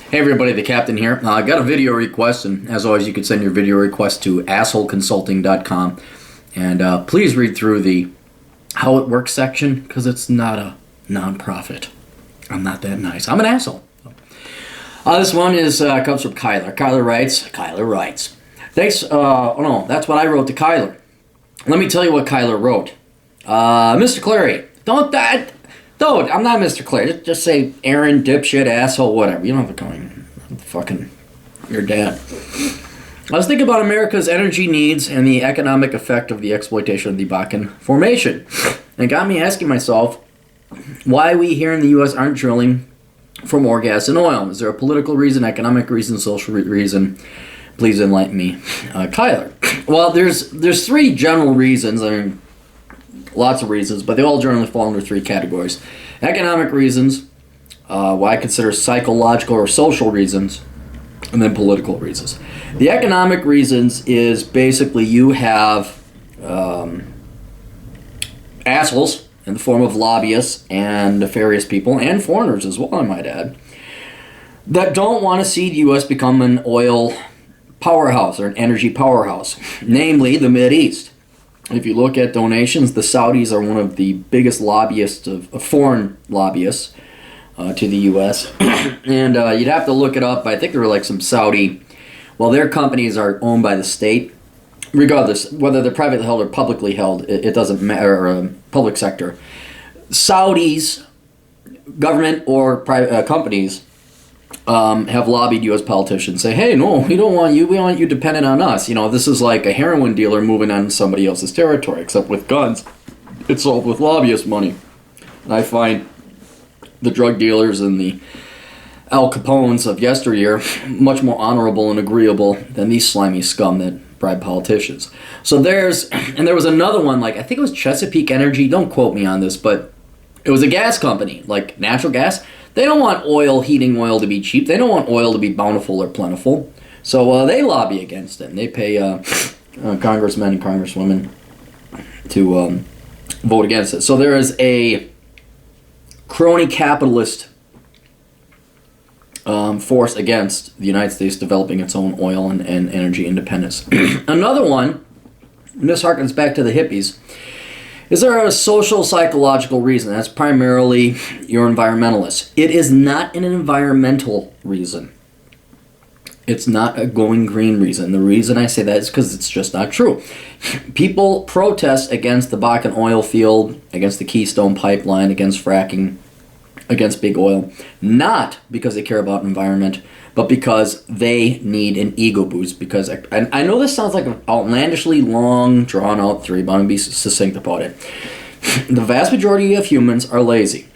Hey everybody, the captain here. I got a video request, and as always, you can send your video request to assholeconsulting.com. And please read through the how it works section, because it's not a non-profit. I'm not that nice. I'm an asshole. This one comes from Kyler. Kyler writes, thanks, that's what I wrote to Kyler. Let me tell you what Kyler wrote. Mr. Clary, don't, I'm not Mr. Clary. Just say Aaron, dipshit, asshole, whatever. You don't have to call me fucking your dad. I was thinking about America's energy needs and the economic effect of the exploitation of the Bakken Formation. And it got me asking myself why we here in the U.S. aren't drilling for more gas and oil. Is there a political reason, economic reason, social reason? Please enlighten me. Kyler. Well, there's three general reasons. I mean, lots of reasons, but they all generally fall under three categories. Economic reasons, what I consider psychological or social reasons, and then political reasons. The economic reasons is basically you have assholes in the form of lobbyists and nefarious people, and foreigners as well, I might add, that don't want to see the U.S. become an oil powerhouse or an energy powerhouse, namely the Mideast. If you look at donations, the Saudis are one of the biggest lobbyists of foreign lobbyists to the U.S. And you'd have to look it up. I think there were like some Saudi, well, their companies are owned by the state. Regardless, whether they're privately held or publicly held, it doesn't matter, or public sector. Saudis, government or private companies, have lobbied U.S. politicians, say, hey, no, we don't want you, we want you dependent on us. You know, this is like a heroin dealer moving on somebody else's territory, except with guns. It's sold with lobbyist money. And I find the drug dealers and the Al Capones of yesteryear much more honorable and agreeable than these slimy scum that bribe politicians. So there was another one, like I think it was Chesapeake Energy, don't quote me on this, but it was a gas company, like natural gas. They don't want heating oil to be cheap. They don't want oil to be bountiful or plentiful. So they lobby against it. And they pay congressmen and congresswomen to vote against it. So there is a crony capitalist force against the United States developing its own oil and energy independence. Another one, and this harkens back to the hippies, is there a social psychological reason? That's primarily your environmentalists. It is not an environmental reason. It's not a going green reason. The reason I say that is because it's just not true. People protest against the Bakken oil field, against the Keystone Pipeline, against fracking, against big oil, not because they care about environment, but because they need an ego boost. Because I know this sounds like an outlandishly long, drawn-out theory, but I'm going to be succinct about it. The vast majority of humans are lazy.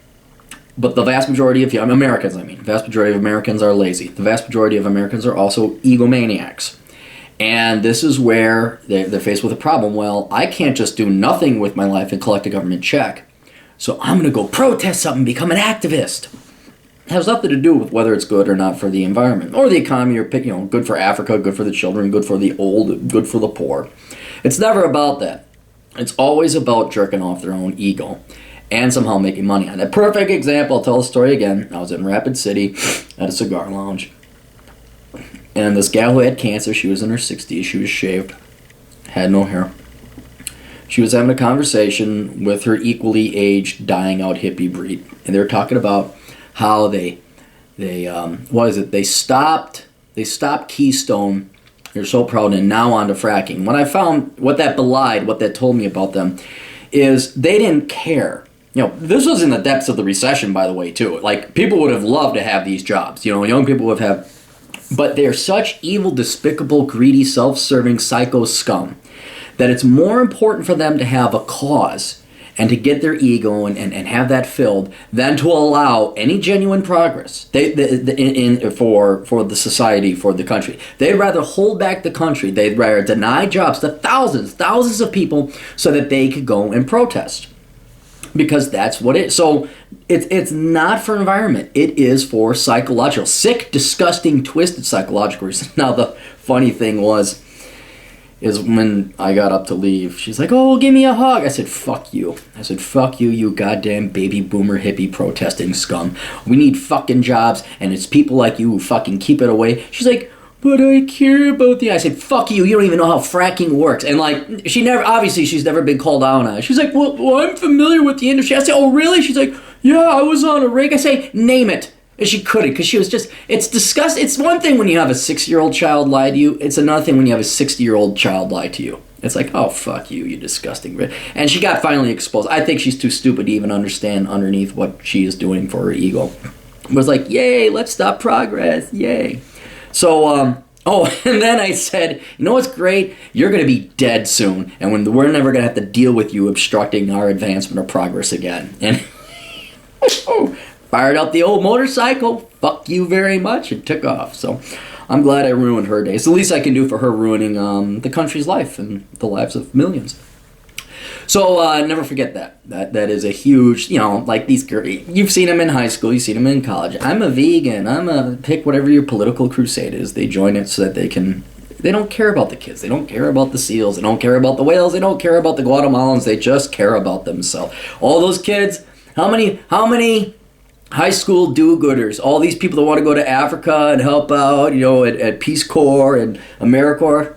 But the vast majority of Americans, the vast majority of Americans are lazy. The vast majority of Americans are also egomaniacs. And this is where they're faced with a problem. Well, I can't just do nothing with my life and collect a government check. So I'm going to go protest something, become an activist. It has nothing to do with whether it's good or not for the environment or the economy, or good for Africa, good for the children, good for the old, good for the poor. It's never about that. It's always about jerking off their own ego and somehow making money on it. A perfect example, I'll tell the story again. I was in Rapid City at a cigar lounge. And this gal who had cancer, she was in her 60s, she was shaved, had no hair. She was having a conversation with her equally aged, dying out hippie breed. And they were talking about how they stopped Keystone. They're so proud, and now on to fracking. What I found, what that told me about them, is they didn't care. This was in the depths of the recession, by the way, too. Like, people would have loved to have these jobs. Young people would have, but they're such evil, despicable, greedy, self-serving psycho scum that it's more important for them to have a cause and to get their ego and have that filled than to allow any genuine progress for the society, for the country. They'd rather hold back the country. They'd rather deny jobs to thousands of people so that they could go and protest. Because that's what it is. So it's not for environment. It is for psychological, sick, disgusting, twisted psychological reasons. Now, the funny thing was, is when I got up to leave. She's like, oh, give me a hug. I said, fuck you. I said, fuck you, you goddamn baby boomer hippie protesting scum. We need fucking jobs, and it's people like you who fucking keep it away. She's like, but I care about the... I said, fuck you, you don't even know how fracking works. And like, obviously she's never been called out on it. She's like, well, I'm familiar with the industry. I said, oh, really? She's like, yeah, I was on a rig. I say, name it. And she couldn't, because she was just, it's disgusting. It's one thing when you have a 6-year-old child lie to you. It's another thing when you have a 60-year-old child lie to you. It's like, oh, fuck you, you disgusting. And she got finally exposed. I think she's too stupid to even understand underneath what she is doing for her ego. But it's like, yay, let's stop progress, yay. So, and then I said, you know what's great? You're going to be dead soon. And we're never going to have to deal with you obstructing our advancement or progress again. And fired up the old motorcycle, fuck you very much, and took off. So I'm glad I ruined her day. It's the least I can do for her ruining the country's life and the lives of millions. So never forget that. That is a huge, like these girls, you've seen them in high school, you've seen them in college. I'm a vegan, pick whatever your political crusade is. They join it so that they don't care about the kids. They don't care about the seals. They don't care about the whales. They don't care about the Guatemalans. They just care about themselves. All those kids, how many high school do-gooders, all these people that want to go to Africa and help out, at Peace Corps and AmeriCorps,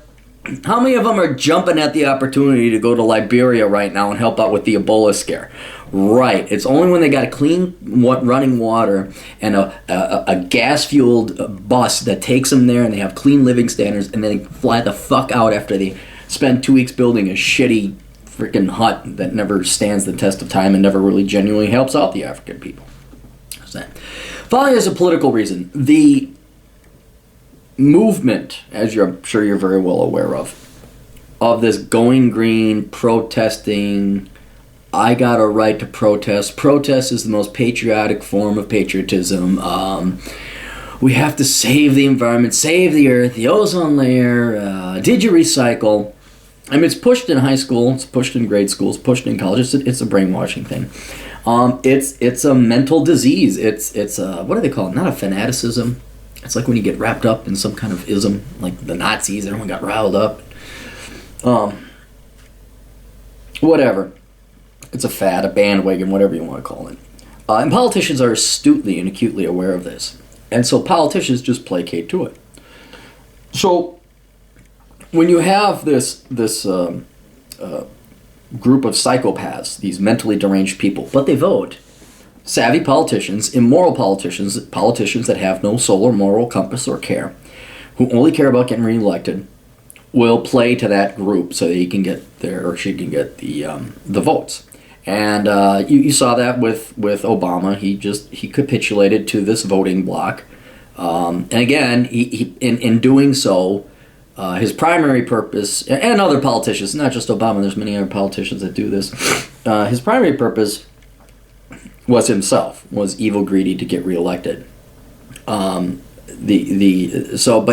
how many of them are jumping at the opportunity to go to Liberia right now and help out with the Ebola scare? Right. It's only when they got clean running water and a gas-fueled bus that takes them there and they have clean living standards and then they fly the fuck out after they spend 2 weeks building a shitty freaking hut that never stands the test of time and never really genuinely helps out the African people. Finally, as a political reason, the movement, as I'm sure you're very well aware of this going green, protesting, I got a right to protest. Protest is the most patriotic form of patriotism. We have to save the environment, save the earth, the ozone layer. Did you recycle? I mean, it's pushed in high school, it's pushed in grade school, it's pushed in college. It's a brainwashing thing. It's a mental disease. It's what do they call it? Not a fanaticism. It's like when you get wrapped up in some kind of ism, like the Nazis. Everyone got riled up. Whatever. It's a fad, a bandwagon, whatever you want to call it. And politicians are astutely and acutely aware of this, and so politicians just placate to it. So when you have this group of psychopaths, these mentally deranged people, but they vote. Savvy politicians, immoral politicians, politicians that have no soul or moral compass or care, who only care about getting reelected, will play to that group so that he can get there or she can get the votes. And you saw that with Obama. He capitulated to this voting bloc, and again, he in doing so. His primary purpose, and other politicians, not just Obama, there's many other politicians that do this, his primary purpose was himself, was evil greedy to get reelected. But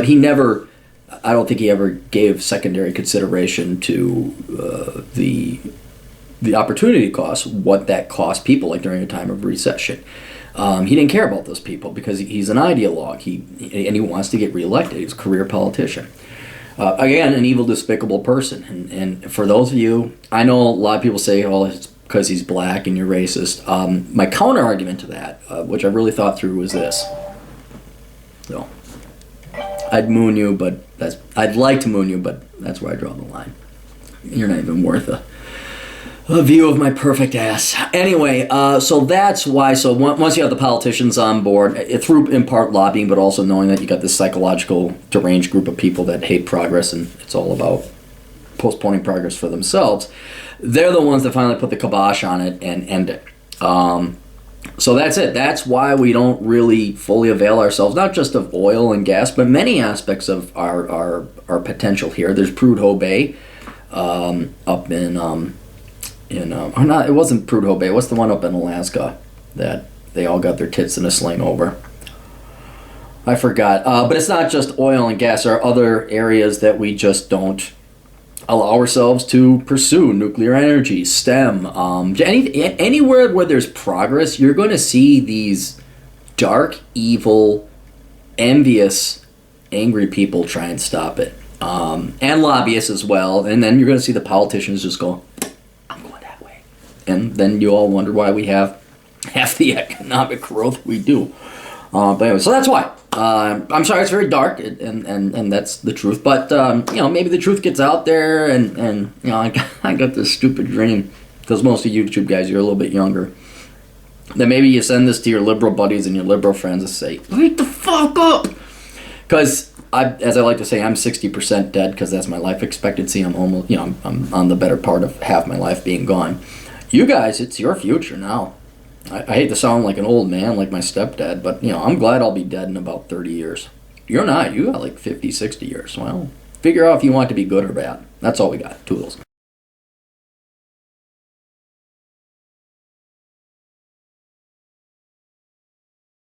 he never, I don't think he ever gave secondary consideration to the opportunity cost, what that cost people, like during a time of recession. He didn't care about those people because he's an ideologue, and he wants to get reelected. He's a career politician. Again, an evil, despicable person. And for those of you, I know a lot of people say, oh, it's because he's black and you're racist. My counter argument to that, which I really thought through, was this. So, I'd like to moon you, but that's where I draw the line. You're not even worth a view of my perfect ass. Anyway, so that's why. So once you have the politicians on board, through in part lobbying, but also knowing that you got this psychological deranged group of people that hate progress and it's all about postponing progress for themselves, they're the ones that finally put the kibosh on it and end it. So that's it. That's why we don't really fully avail ourselves, not just of oil and gas, but many aspects of our potential here. There's Prudhoe Bay up in it wasn't Prudhoe Bay. What's the one up in Alaska that they all got their tits in a sling over? I forgot. But it's not just oil and gas. There are other areas that we just don't allow ourselves to pursue. Nuclear energy, STEM. Anywhere where there's progress, you're going to see these dark, evil, envious, angry people try and stop it. and lobbyists as well. And then you're going to see the politicians just go, I'm going that way. And then you all wonder why we have half the economic growth we do. But anyway, so that's why. I'm sorry, it's very dark, and that's the truth. But, maybe the truth gets out there, and I got this stupid dream, because most of YouTube guys, you're a little bit younger, that maybe you send this to your liberal buddies and your liberal friends and say, wake the fuck up! Because, as I like to say, I'm 60% dead, because that's my life expectancy. I'm almost, I'm on the better part of half my life being gone. You guys, it's your future now. I hate to sound like an old man like my stepdad, but, I'm glad I'll be dead in about 30 years. You're not. You got like 50, 60 years. Well, figure out if you want to be good or bad. That's all we got. Toodles.